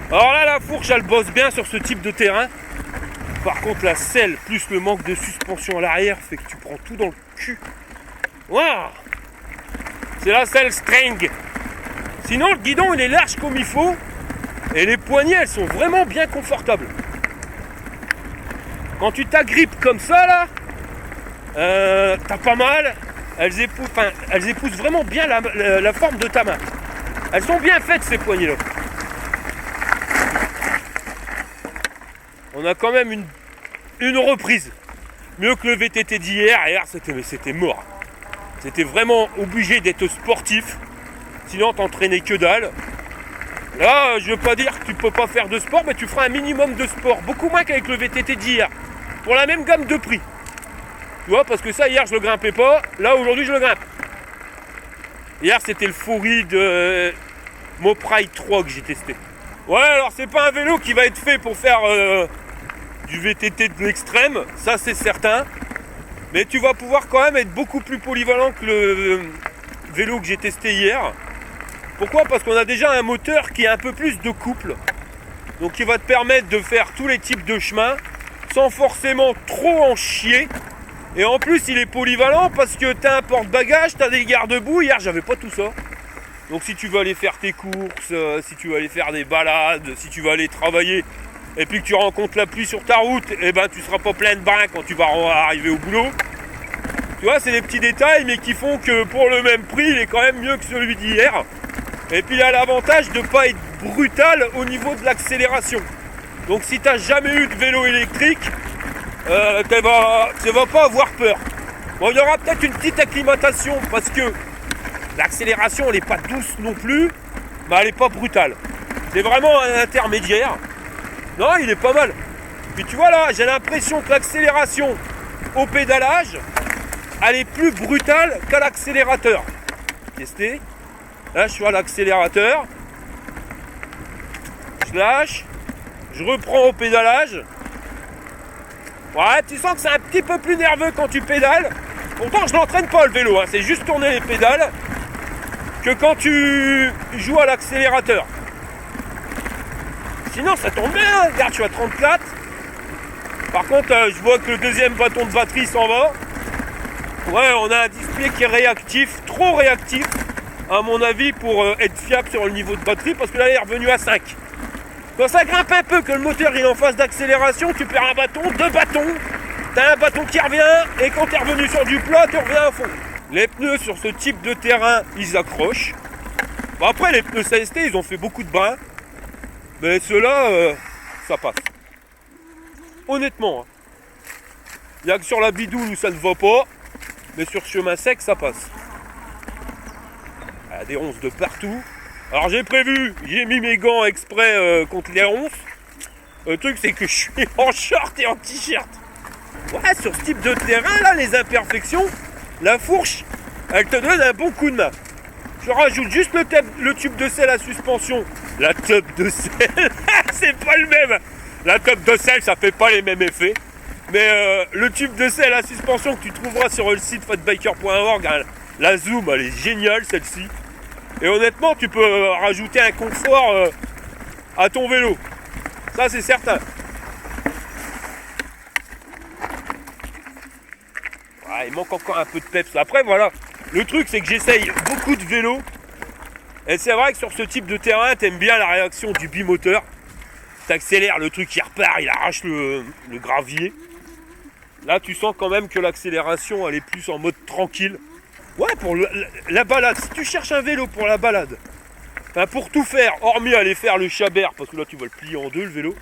Alors là, la fourche, elle bosse bien sur ce type de terrain. Par contre, la selle plus le manque de suspension à l'arrière fait que tu prends tout dans le cul. Waouh! C'est la selle string. Sinon, le guidon, il est large comme il faut. Et les poignées, elles sont vraiment bien confortables. Quand tu t'agrippes comme ça, là, t'as pas mal. Elles épousent vraiment bien la forme de ta main. Elles sont bien faites, ces poignées-là. On a quand même une reprise. Mieux que le VTT d'hier. Hier, c'était mort. C'était vraiment obligé d'être sportif. Sinon, t'entraînais que dalle. Là, je veux pas dire que tu peux pas faire de sport, mais tu feras un minimum de sport. Beaucoup moins qu'avec le VTT d'hier. Pour la même gamme de prix. Tu vois, parce que ça, hier, je le grimpais pas. Là, aujourd'hui, je le grimpe. Hier, c'était le Faury de Mopride 3 que j'ai testé. Ouais, alors c'est pas un vélo qui va être fait pour faire du VTT de l'extrême, ça c'est certain. Mais tu vas pouvoir quand même être beaucoup plus polyvalent que le vélo que j'ai testé hier. Pourquoi? Parce qu'on a déjà un moteur qui a un peu plus de couple. Donc qui va te permettre de faire tous les types de chemins sans forcément trop en chier. Et en plus il est polyvalent parce que tu as un porte-bagages, tu as des garde-boue. Hier j'avais pas tout ça. Donc si tu veux aller faire tes courses, si tu veux aller faire des balades, si tu veux aller travailler et puis que tu rencontres la pluie sur ta route, eh ben tu seras pas plein de brin quand tu vas arriver au boulot. Tu vois, c'est des petits détails mais qui font que pour le même prix, il est quand même mieux que celui d'hier. Et puis il a l'avantage de ne pas être brutal au niveau de l'accélération. Donc si tu n'as jamais eu de vélo électrique, tu vas pas avoir peur. Bon, il y aura peut-être une petite acclimatation parce que l'accélération elle n'est pas douce non plus, mais elle n'est pas brutale. C'est vraiment un intermédiaire. Non, il est pas mal. Puis tu vois là, j'ai l'impression que l'accélération au pédalage, elle est plus brutale qu'à l'accélérateur. Tester. Là, je suis à l'accélérateur. Je lâche. Je reprends au pédalage. Ouais, tu sens que c'est un petit peu plus nerveux quand tu pédales. Pourtant, je n'entraîne pas le vélo. Hein. C'est juste tourner les pédales que quand tu joues à l'accélérateur. Sinon, ça tourne bien. Regarde, je suis à 34. Par contre, je vois que le deuxième bâton de batterie s'en va. Ouais, on a un display qui est réactif, trop réactif, à mon avis, pour être fiable sur le niveau de batterie, parce que là, il est revenu à 5. Quand ça grimpe un peu, que le moteur il est en phase d'accélération, tu perds un bâton, 2 bâtons, t'as un bâton qui revient, et quand t'es revenu sur du plat, tu reviens à fond. Les pneus sur ce type de terrain, ils accrochent. Bon, après, les pneus CST, ils ont fait beaucoup de brins, mais ceux-là, ça passe. Honnêtement, il n'y a que sur la bidoule où ça ne va pas, mais sur chemin sec, ça passe. Il y a des ronces de partout. Alors j'ai prévu, j'ai mis mes gants exprès contre les ronces. Le truc c'est que je suis en short et en t-shirt. Ouais, sur ce type de terrain là, les imperfections, la fourche, elle te donne un bon coup de main. Je rajoute juste le tube de sel à suspension. La tube de sel, c'est pas le même. La tube de sel, ça fait pas les mêmes effets. Mais le tube de sel à suspension que tu trouveras sur le site fatbiker.org, hein, la Zoom, elle est géniale celle-ci. Et honnêtement, tu peux rajouter un confort à ton vélo. Ça, c'est certain. Ouais, il manque encore un peu de peps. Après, voilà. Le truc, c'est que j'essaye beaucoup de vélos. Et c'est vrai que sur ce type de terrain, t'aimes bien la réaction du bimoteur. T'accélères, le truc il repart, il arrache le gravier. Là, tu sens quand même que l'accélération, elle est plus en mode tranquille. Ouais, pour la balade, si tu cherches un vélo pour la balade, enfin pour tout faire, hormis aller faire le chabert, parce que là tu vas le plier en deux le vélo,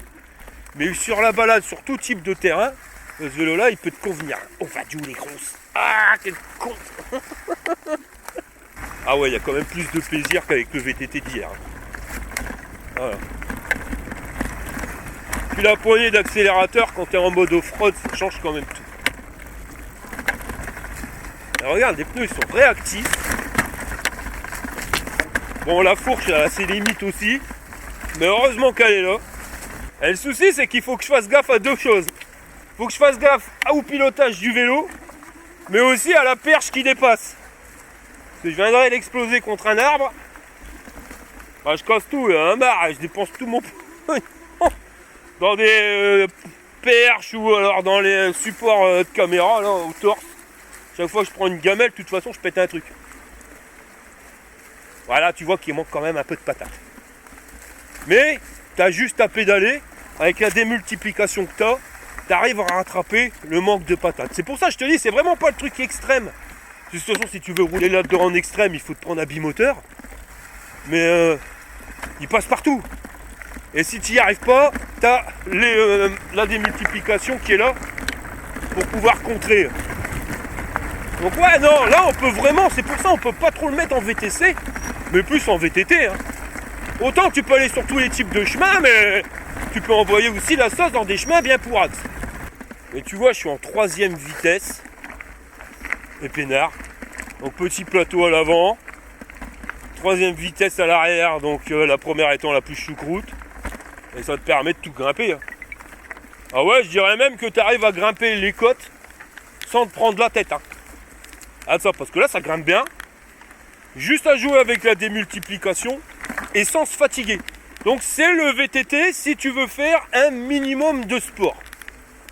mais sur la balade, sur tout type de terrain, ce vélo-là, il peut te convenir. On va du les grosses. Ah, quel con. Ah ouais, il y a quand même plus de plaisir qu'avec le VTT d'hier. Voilà. Puis la poignée d'accélérateur, quand tu es en mode off-road, ça change quand même tout. Alors regarde, les pneus ils sont réactifs. Bon, la fourche elle a ses limites aussi, mais heureusement qu'elle est là. Et le souci c'est qu'il faut que je fasse gaffe à deux choses. Il faut que je fasse gaffe au pilotage du vélo, mais aussi à la perche qui dépasse. Parce que je viendrai l'exploser contre un arbre. Bah, je casse tout, un bar, je dépense tout mon dans des perches ou alors dans les supports de caméra là, au torse. Chaque fois que je prends une gamelle, de toute façon, je pète un truc. Voilà, tu vois qu'il manque quand même un peu de patate. Mais, tu as juste à pédaler. Avec la démultiplication que tu arrives à rattraper le manque de patate. C'est pour ça que je te dis, c'est vraiment pas le truc extrême. De toute façon, si tu veux rouler là-dedans en extrême, il faut te prendre un bimoteur. Mais, il passe partout. Et si tu n'y arrives pas, tu as la démultiplication qui est là pour pouvoir contrer. Donc ouais, non, là on peut vraiment, c'est pour ça on peut pas trop le mettre en VTC, mais plus en VTT. Hein. Autant tu peux aller sur tous les types de chemins, mais tu peux envoyer aussi la sauce dans des chemins bien pourrax. Et tu vois, je suis en 3e vitesse, et peinard. Donc petit plateau à l'avant, 3e vitesse à l'arrière, donc la première étant la plus choucroute. Et ça te permet de tout grimper. Hein. Ah ouais, je dirais même que tu arrives à grimper les côtes sans te prendre la tête. Hein. Ah ça, parce que là, ça grimpe bien. Juste à jouer avec la démultiplication et sans se fatiguer. Donc c'est le VTT si tu veux faire un minimum de sport.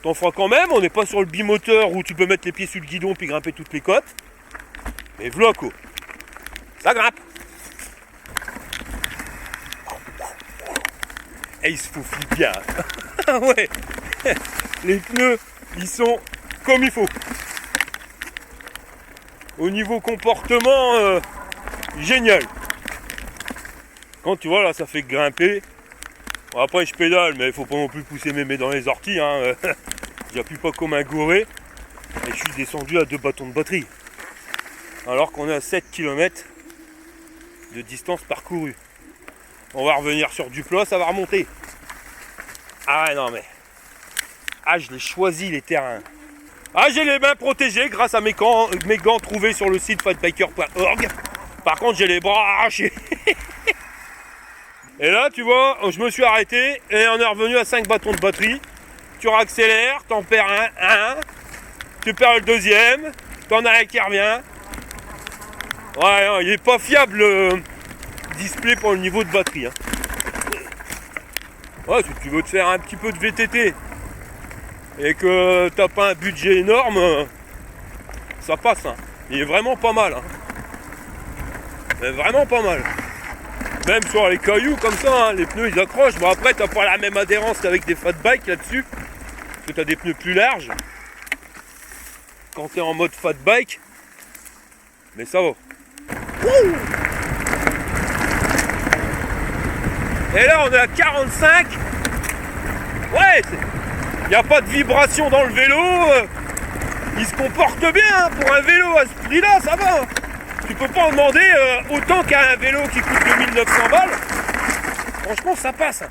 T'en feras quand même, on n'est pas sur le bimoteur où tu peux mettre les pieds sur le guidon puis grimper toutes les côtes. Mais vloco, ça grimpe. Et il se faufile bien. Ah ouais. Les pneus, ils sont comme il faut. Au niveau comportement, génial. Quand tu vois là, ça fait grimper. Bon, après je pédale, mais il faut pas non plus pousser mes mains dans les orties. Hein. J'appuie pas comme un gouré. Et je suis descendu à 2 bâtons de batterie. Alors qu'on est à 7 km de distance parcourue. On va revenir sur du plat, ça va remonter. Ah ouais, non mais... Ah, je l'ai choisi les terrains. Ah, j'ai les mains protégées grâce à mes gants trouvés sur le site fatbiker.org. Par contre, j'ai les bras arrachés. Et là, tu vois, je me suis arrêté et on est revenu à 5 bâtons de batterie. Tu réaccélères, t'en perds un, tu perds le deuxième, t'en as un qui revient. Ouais, non, il est pas fiable le display pour le niveau de batterie. Hein. Ouais, si tu veux te faire un petit peu de VTT et que t'as pas un budget énorme, ça passe. Hein. Il est vraiment pas mal. Hein. Mais vraiment pas mal. Même sur les cailloux comme ça, hein, les pneus ils accrochent. Bon après t'as pas la même adhérence qu'avec des fat bikes là-dessus. Parce que t'as des pneus plus larges. Quand t'es en mode fat bike. Mais ça va. Wouh! Et là on est à 45. Ouais, il n'y a pas de vibration dans le vélo. Il se comporte bien hein, pour un vélo à ce prix là, ça va. Tu peux pas en demander autant qu'à un vélo qui coûte 2900 balles. Franchement ça passe.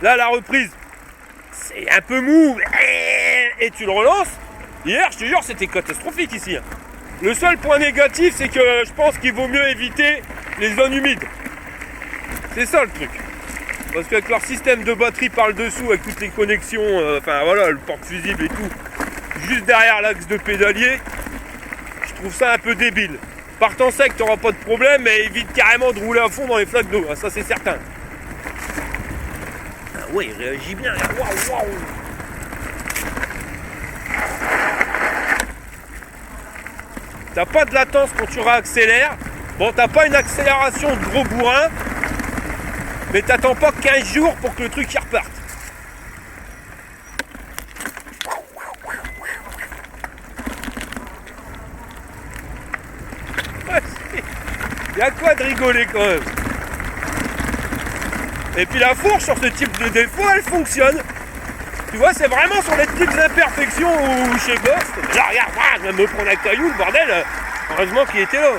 Là la reprise, c'est un peu mou. Et tu le relances. Hier je te jure c'était catastrophique ici. Le seul point négatif c'est que je pense qu'il vaut mieux éviter les zones humides. C'est ça le truc. Parce qu'avec leur système de batterie par le dessous, avec toutes les connexions, enfin voilà, le porte-fusible et tout, juste derrière l'axe de pédalier, je trouve ça un peu débile. Partant sec, tu n'auras pas de problème, mais évite carrément de rouler à fond dans les flaques d'eau, ça c'est certain. Ah ouais, il réagit bien, waouh, waouh. T'as pas de latence quand tu réaccélères. Bon, t'as pas une accélération de gros bourrin, mais t'attends pas 15 jours pour que le truc y reparte. Il y a quoi de rigoler quand même. Et puis la fourche sur ce type de défaut, elle fonctionne. Tu vois, c'est vraiment sur les petites imperfections où je sais pas. Là, regarde, je viens de me prendre un caillou, le bordel. Heureusement qu'il était là.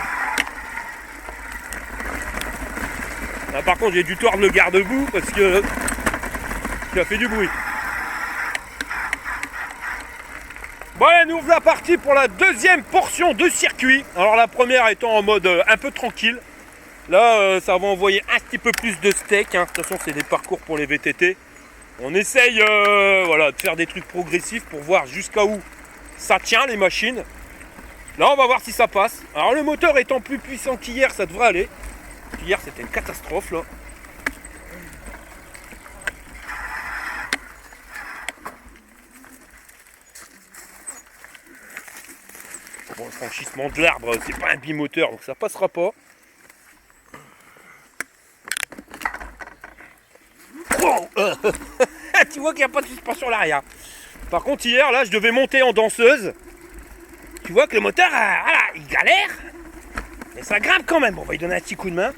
Là, par contre, j'ai dû tordre le garde-boue parce que ça fait du bruit. Bon, allez, nous voilà partis pour la deuxième portion de circuit. Alors, la première étant en mode un peu tranquille. Là, ça va envoyer un petit peu plus de steak. Hein. De toute façon, c'est des parcours pour les VTT. On essaye voilà, de faire des trucs progressifs pour voir jusqu'à où ça tient les machines. Là, on va voir si ça passe. Alors, le moteur étant plus puissant qu'hier, ça devrait aller. Hier c'était une catastrophe là. Bon, le franchissement de l'arbre, c'est pas un bimoteur donc ça passera pas. Wow. Tu vois qu'il n'y a pas de suspension à l'arrière. Par contre hier là je devais monter en danseuse. Tu vois que le moteur voilà, il galère. Mais ça grimpe quand même. Bon, on va lui donner un petit coup de main.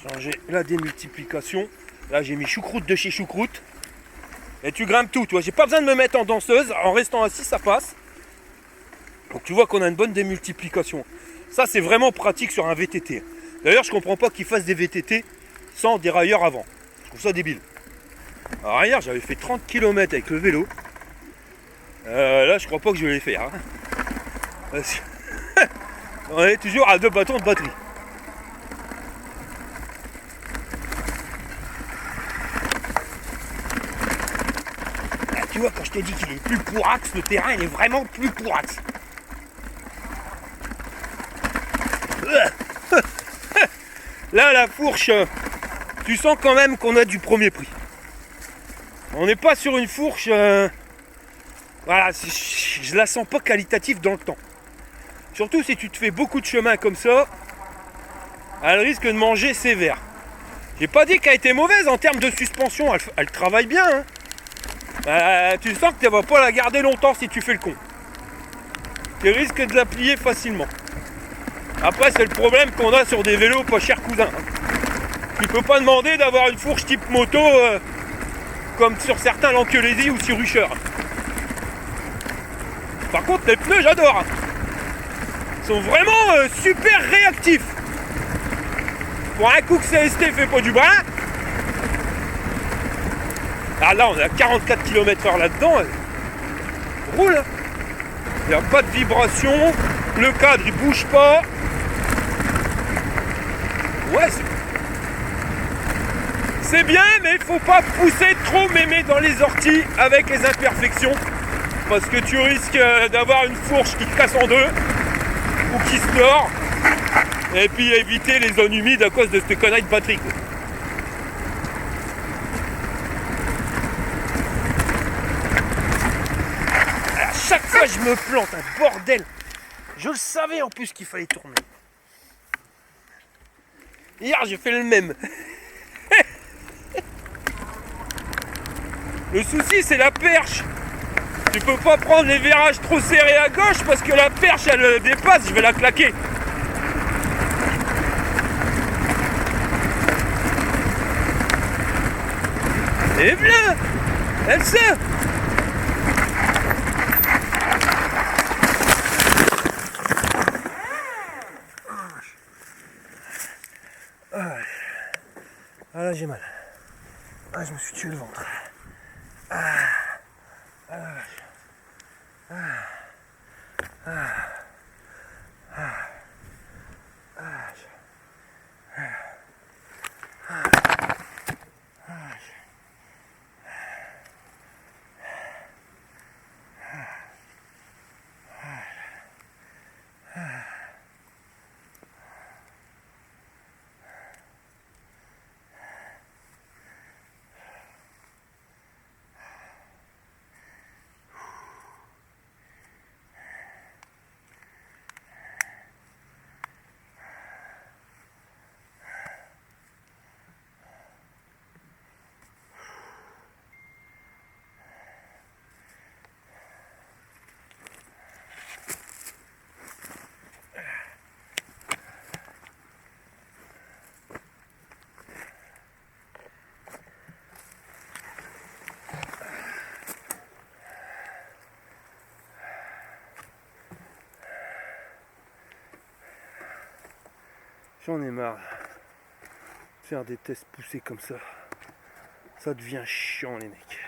Changer la démultiplication. Là, j'ai mis choucroute de chez choucroute. Et tu grimpes tout. Tu vois, j'ai pas besoin de me mettre en danseuse. En restant assis, ça passe. Donc, tu vois qu'on a une bonne démultiplication. Ça, c'est vraiment pratique sur un VTT. D'ailleurs, je comprends pas qu'ils fassent des VTT sans dérailleur avant. Je trouve ça débile. Alors, hier, j'avais fait 30 km avec le vélo. Là, je crois pas que je vais les faire. Hein. On est toujours à 2 bâtons de batterie. vois, quand je te dis qu'il est plus pourrax, le terrain il est vraiment plus pourrax. Là, la fourche, tu sens quand même qu'on a du premier prix. On n'est pas sur une fourche... voilà, je la sens pas qualitative dans le temps. Surtout si tu te fais beaucoup de chemin comme ça, elle risque de manger sévère. J'ai pas dit qu'elle était mauvaise en termes de suspension, elle travaille bien. Hein. Tu sens que tu vas pas la garder longtemps si tu fais le con. Tu risques de la plier facilement. Après, c'est le problème qu'on a sur des vélos pas chers cousins. Tu peux pas demander d'avoir une fourche type moto comme sur certains Lankelesi ou sur Usher. Par contre, les pneus, j'adore. Ils sont vraiment super réactifs. Pour un coup que CST fait pas du brin. Ah là, on est à 44 km/h là-dedans. Roule. Il n'y a pas de vibration. Le cadre, il bouge pas. Ouais, c'est bien, mais il faut pas pousser trop mémé dans les orties avec les imperfections. Parce que tu risques d'avoir une fourche qui te casse en deux ou qui se tord. Et puis éviter les zones humides à cause de cette connerie de batterie. Quoi. À chaque fois je me plante, un bordel. Je le savais en plus qu'il fallait tourner. Hier j'ai fait le même. Le souci c'est la perche. Tu peux pas prendre les virages trop serrés à gauche parce que la perche elle dépasse, je vais la claquer. Et viens, elle sait. Ah là j'ai mal. Ah je me suis tué le ventre. J'en ai marre. Faire des tests poussés comme ça. Ça devient chiant les mecs.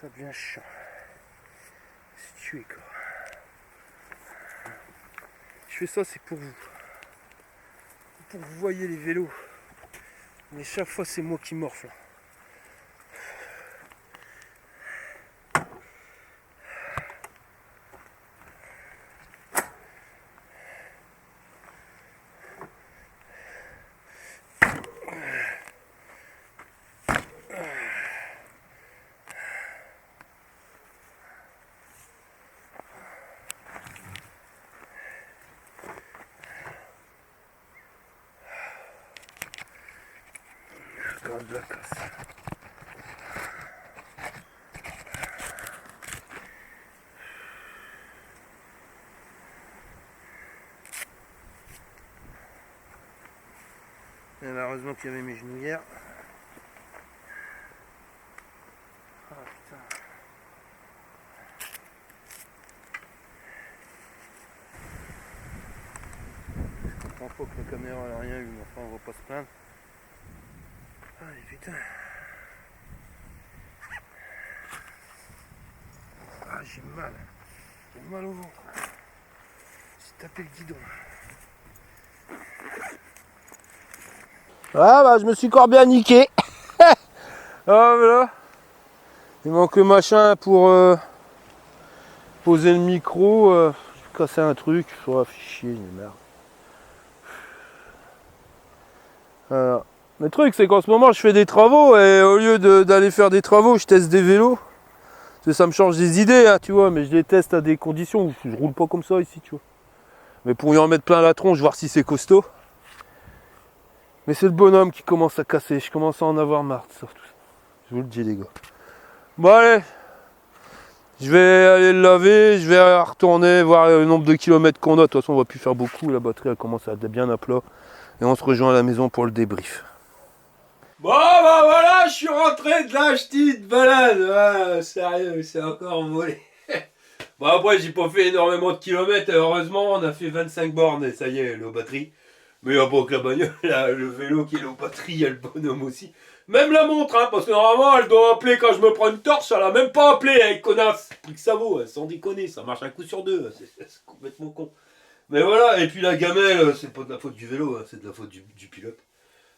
Ça devient chiant. C'est tué quoi. Je fais ça c'est pour vous. Pour que vous voyez les vélos. Mais chaque fois c'est moi qui morfle. De la casse. Et malheureusement qu'il y avait mes genouillères. Ah putain. Je comprends pas que la caméra elle a rien eu, mais enfin on va pas se plaindre. Allez putain. Ah j'ai mal au ventre. J'ai tapé le guidon. Ah bah je me suis encore bien niqué. Ah voilà. Il manque le machin pour poser le micro. J'ai cassé un truc. Oh, fichier, merde. Voilà. Le truc c'est qu'en ce moment je fais des travaux et au lieu d'aller faire des travaux, je teste des vélos. Parce que ça me change des idées, hein, tu vois, mais je les teste à des conditions où je roule pas comme ça ici, tu vois. Mais pour y en mettre plein la tronche, voir si c'est costaud. Mais c'est le bonhomme qui commence à casser, je commence à en avoir marre de ça, tout ça. Je vous le dis les gars. Bon allez, je vais aller le laver, je vais retourner voir le nombre de kilomètres qu'on a. De toute façon on va plus faire beaucoup, la batterie elle commence à être bien à plat. Et on se rejoint à la maison pour le débrief. Bon bah voilà, je suis rentré de la petite balade. Ah, sérieux, c'est encore volé. Bon après j'ai pas fait énormément de kilomètres, heureusement on a fait 25 bornes et ça y est, low batterie. Mais il n'y a pas que la bagnole, le vélo qui est low batterie, il y a le bonhomme aussi. Même la montre, hein, parce que normalement elle doit appeler quand je me prends une torche, elle a même pas appelé avec connasse. Plus que ça vaut, sans déconner, ça marche un coup sur deux, c'est complètement con. Mais voilà, et puis la gamelle, c'est pas de la faute du vélo, hein, c'est de la faute du pilote.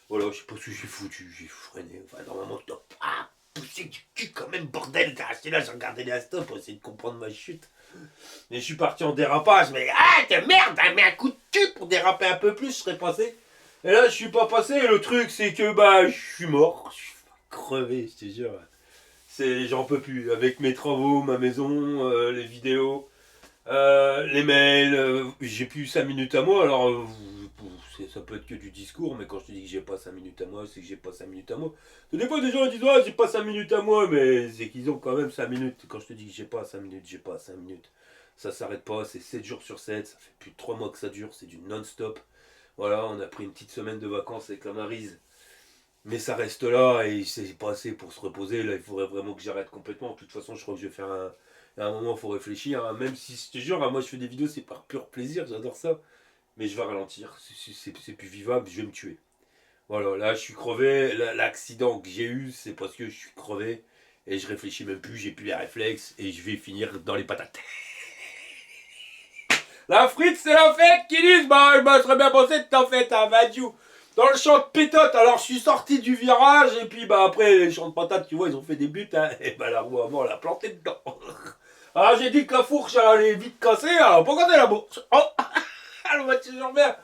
Voilà, je sais pas ce que j'ai foutu, j'ai freiné. Enfin, normalement, je dois pas pousser du cul quand même, bordel. T'as resté là, j'ai regardé les stops pour essayer de comprendre ma chute. Mais je suis parti en dérapage, mais t'es merde, mets un coup de cul pour déraper un peu plus, je serais passé. Et là, je suis pas passé, et le truc, c'est que, bah, je suis mort. Je suis crevé, je te jure. J'en peux plus. Avec mes travaux, ma maison, les vidéos, les mails, j'ai plus 5 minutes à moi, alors ça peut être que du discours, mais quand je te dis que j'ai pas 5 minutes à moi, c'est que j'ai pas 5 minutes à moi. Des fois des gens disent ouais j'ai pas 5 minutes à moi, mais c'est qu'ils ont quand même 5 minutes. Quand je te dis que j'ai pas 5 minutes, j'ai pas 5 minutes. Ça s'arrête pas, c'est 7 jours sur 7, ça fait plus de 3 mois que ça dure, c'est du non-stop. Voilà, on a pris une petite semaine de vacances avec la Maryse. Mais ça reste là et c'est pas assez pour se reposer. Là, il faudrait vraiment que j'arrête complètement. De toute façon, je crois que je vais faire à un moment, il faut réfléchir. Hein. Même si, je te jure, hein, moi je fais des vidéos, c'est par pur plaisir, j'adore ça. Mais je vais ralentir, c'est plus vivable, je vais me tuer. Voilà, là je suis crevé. L'accident que j'ai eu, c'est parce que je suis crevé. Et je réfléchis même plus, j'ai plus les réflexes. Et je vais finir dans les patates. La frite, c'est la fête qui disent bah, je me serais bien pensé de t'en fête à Vadiou. Dans le champ de pétote, alors je suis sorti du virage, et puis bah après, les champs de patates, tu vois, ils ont fait des buts, hein, et bah la roue avant, elle a planté dedans. Alors j'ai dit que la fourche, elle allait vite casser, alors pas casser la bourse. Oh, alors bah, tu merde.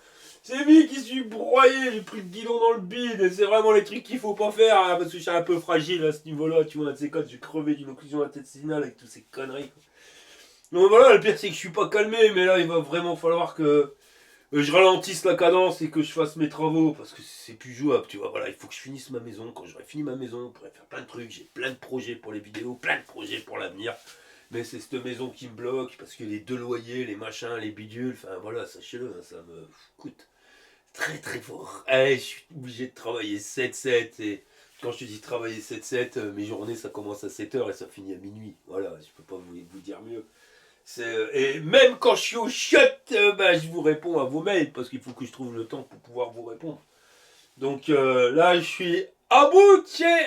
C'est lui qui suis broyé, j'ai pris le guidon dans le bide, et c'est vraiment les trucs qu'il faut pas faire, hein, parce que je suis un peu fragile à ce niveau-là, tu vois, c'est quand j'ai crevé d'une occlusion intestinale avec toutes ces conneries. Donc voilà, le pire c'est que je suis pas calmé, mais là il va vraiment falloir que je ralentisse la cadence et que je fasse mes travaux, parce que c'est plus jouable, tu vois, voilà, il faut que je finisse ma maison. Quand j'aurai fini ma maison, je pourrai faire plein de trucs, j'ai plein de projets pour les vidéos, plein de projets pour l'avenir, mais c'est cette maison qui me bloque, parce que les 2 loyers, les machins, les bidules, enfin voilà, sachez-le, ça me coûte très très fort. Allez, je suis obligé de travailler 7-7, et quand je te dis travailler 7-7, mes journées ça commence à 7h et ça finit à minuit, voilà, je peux pas vous dire mieux. Et même quand je suis au chiottes, bah, je vous réponds à vos mails parce qu'il faut que je trouve le temps pour pouvoir vous répondre. Donc là, je suis à bout,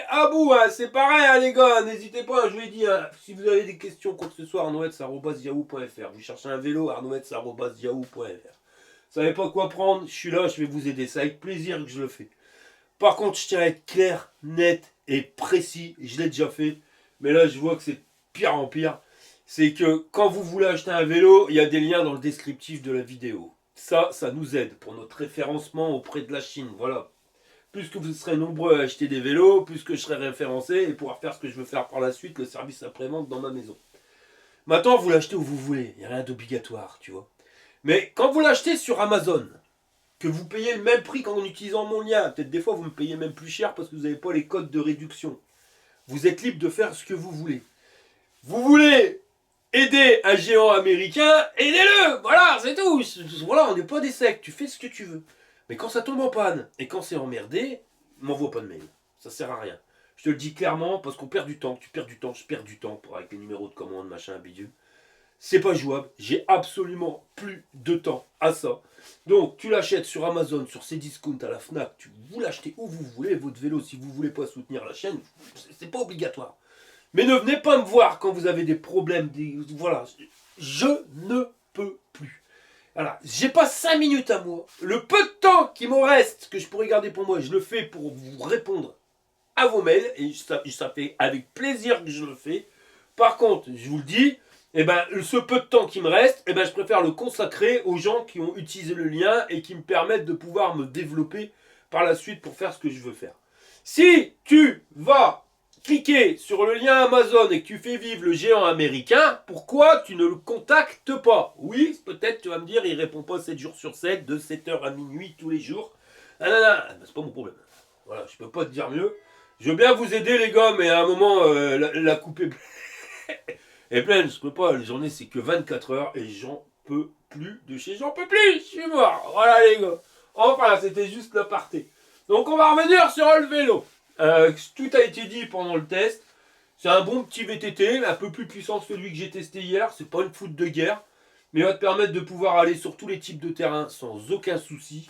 à bout. Hein. C'est pareil, hein, les gars. N'hésitez pas, je vous l'ai dit. Hein, si vous avez des questions, quoi que ce soit, arnoets@yahoo.fr. Vous cherchez un vélo, arnoets@yahoo.fr. Vous savez pas quoi prendre, je suis là, je vais vous aider. C'est avec plaisir que je le fais. Par contre, je tiens à être clair, net et précis. Je l'ai déjà fait. Mais là, je vois que c'est pire en pire. C'est que quand vous voulez acheter un vélo, il y a des liens dans le descriptif de la vidéo. Ça nous aide pour notre référencement auprès de la Chine. Voilà. Plus que vous serez nombreux à acheter des vélos, plus que je serai référencé et pouvoir faire ce que je veux faire par la suite, le service après-vente dans ma maison. Maintenant, vous l'achetez où vous voulez. Il n'y a rien d'obligatoire, tu vois. Mais quand vous l'achetez sur Amazon, que vous payez le même prix qu'en utilisant mon lien, peut-être des fois vous me payez même plus cher parce que vous n'avez pas les codes de réduction. Vous êtes libre de faire ce que vous voulez. Vous voulez aider un géant américain, aidez-le. Voilà, c'est tout. Voilà, on n'est pas des sectes. Tu fais ce que tu veux. Mais quand ça tombe en panne et quand c'est emmerdé, m'envoie pas de mail. Ça sert à rien. Je te le dis clairement parce qu'on perd du temps. Tu perds du temps, je perds du temps avec les numéros de commande, machin, bidule. C'est pas jouable. J'ai absolument plus de temps à ça. Donc, tu l'achètes sur Amazon, sur Cdiscount, à la Fnac. Vous l'achetez où vous voulez. Votre vélo, si vous voulez pas soutenir la chaîne, c'est pas obligatoire. Mais ne venez pas me voir quand vous avez des problèmes. Voilà, je ne peux plus. Voilà, j'ai pas 5 minutes à moi. Le peu de temps qui me reste, que je pourrais garder pour moi, je le fais pour vous répondre à vos mails et ça fait avec plaisir que je le fais. Par contre, je vous le dis, eh ben, ce peu de temps qui me reste, eh ben, je préfère le consacrer aux gens qui ont utilisé le lien et qui me permettent de pouvoir me développer par la suite pour faire ce que je veux faire. Si tu vas cliquer sur le lien Amazon et que tu fais vivre le géant américain, pourquoi tu ne le contactes pas? Oui, peut-être tu vas me dire, il répond pas 7 jours sur 7, de 7h à minuit tous les jours. Ah non, non, c'est pas mon problème. Voilà, je peux pas te dire mieux. Je veux bien vous aider les gars, mais à un moment, la coupe est pleine. Je peux pas, les journées c'est que 24 heures et j'en peux plus de chez j'en peux plus, je suis mort. Voilà les gars. Enfin, c'était juste l'aparté. Donc on va revenir sur le vélo. Tout a été dit pendant le test. C'est un bon petit VTT, un peu plus puissant que celui que j'ai testé hier. C'est pas une foudre de guerre, mais il va te permettre de pouvoir aller sur tous les types de terrain sans aucun souci.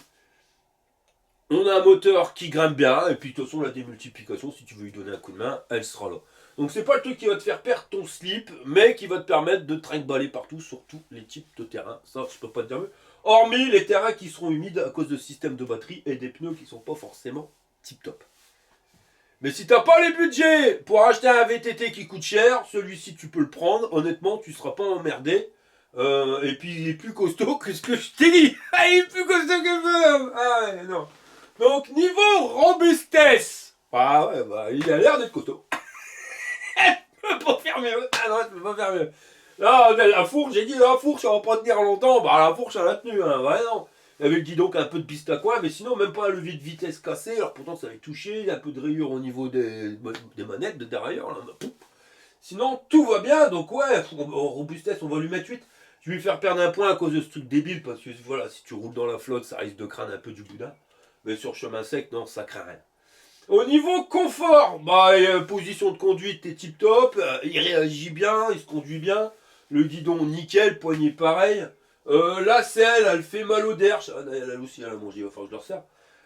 On a un moteur qui grimpe bien, et puis de toute façon la démultiplication, si tu veux lui donner un coup de main, elle sera là. Donc c'est pas le truc qui va te faire perdre ton slip, mais qui va te permettre de trinque-baller partout sur tous les types de terrain. Ça, je peux pas te dire mieux. Hormis les terrains qui seront humides à cause de systèmes de batterie et des pneus qui sont pas forcément tip-top. Mais si t'as pas les budgets pour acheter un VTT qui coûte cher, celui-ci tu peux le prendre. Honnêtement, tu seras pas emmerdé. Et puis il est plus costaud que ce que je t'ai dit. Ah, il est plus costaud que le... Ah ouais, non. Donc niveau robustesse, ah ouais, bah il a l'air d'être costaud. Je peux pas faire mieux. Ah non, je peux pas faire mieux. Là, la fourche, j'ai dit la fourche, ça va pas tenir longtemps. Bah la fourche, elle a tenu, hein. Ouais, non. Il y avait le guidon qui a un peu de piste à coin, mais sinon même pas un levier de vitesse cassé. Alors pourtant ça avait touché, il y a un peu de rayures au niveau des manettes de derrière. Là. Sinon tout va bien, donc ouais, robustesse, on va lui mettre 8. Je vais lui faire perdre un point à cause de ce truc débile, parce que voilà, si tu roules dans la flotte, ça risque de craindre un peu du boudin. Mais sur chemin sec, non, ça craint rien. Au niveau confort, bah, position de conduite est tip top, il réagit bien, il se conduit bien. Le guidon nickel, poignée pareil. La selle, elle fait mal au derche. Ah, elle aussi, elle a mangé, il va falloir que je le resserre.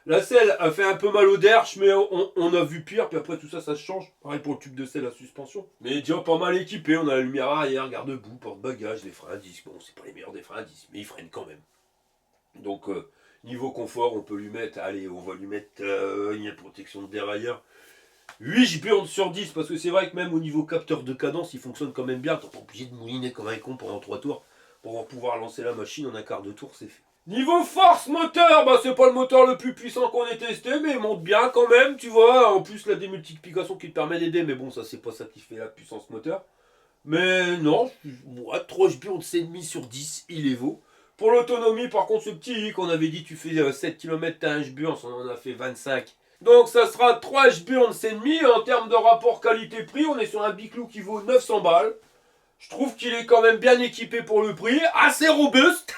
La selle, elle fait un peu mal au derche, mais on a vu pire. Puis après, tout ça, ça se change. Pareil pour le tube de selle à suspension. Mais déjà pas mal équipé. On a la lumière arrière, garde-boue, porte-bagages, les freins à disque. Bon, c'est pas les meilleurs des freins à disque, mais ils freinent quand même. Donc, niveau confort, on peut lui mettre, allez, on va lui mettre une protection de dérailleur. 8 burnes sur 10, parce que c'est vrai que même au niveau capteur de cadence, il fonctionne quand même bien. T'es pas obligé de mouliner comme un con pendant 3 tours. Pour pouvoir lancer la machine en un quart de tour, c'est fait. Niveau force moteur, bah c'est pas le moteur le plus puissant qu'on ait testé, mais il monte bien quand même, tu vois. En plus, la démultiplication qui te permet d'aider, mais bon, ça c'est pas ça qui fait la puissance moteur. Mais non, 3 burnes c'est demi sur 10, il les vaut. Pour l'autonomie, par contre, ce petit qu'on avait dit, tu fais 7 km, t'as un burnes, on en a fait 25. Donc ça sera 3 burnes c'est demi. En termes de rapport qualité-prix, on est sur un Biclou qui vaut 900 balles. Je trouve qu'il est quand même bien équipé pour le prix, assez robuste.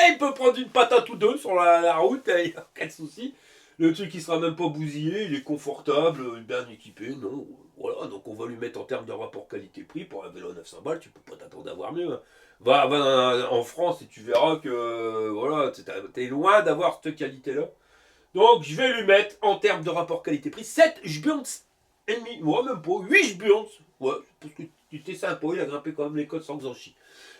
Il peut prendre une patate ou deux sur la route, il n'y a aucun souci. Le truc il sera même pas bousillé, il est confortable, bien équipé, non. Voilà, donc on va lui mettre en termes de rapport qualité-prix pour un vélo à 900 balles, tu peux pas t'attendre d'avoir mieux. Hein. Va en France et tu verras que voilà, t'es loin d'avoir cette qualité-là. Donc je vais lui mettre en termes de rapport qualité-prix 7 burnes et demi, moi même pas, 8 burnes. Ouais, parce que tu étais sympa, il a grimpé quand même les côtes sans que j'en chie.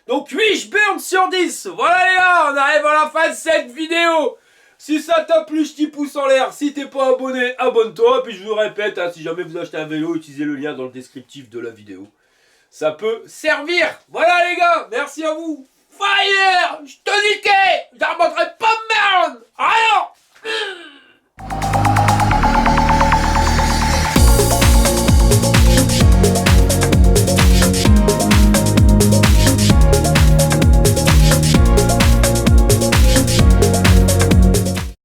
Donc 8 burnes sur 10. Voilà les gars, on arrive à la fin de cette vidéo. Si ça t'a plu, je t'y pouce en l'air. Si t'es pas abonné, abonne-toi. Puis je vous répète, hein, si jamais vous achetez un vélo, utilisez le lien dans le descriptif de la vidéo. Ça peut servir. Voilà les gars, merci à vous. Fire, je te niquais. Je ne remonterai pas de merde. Rien.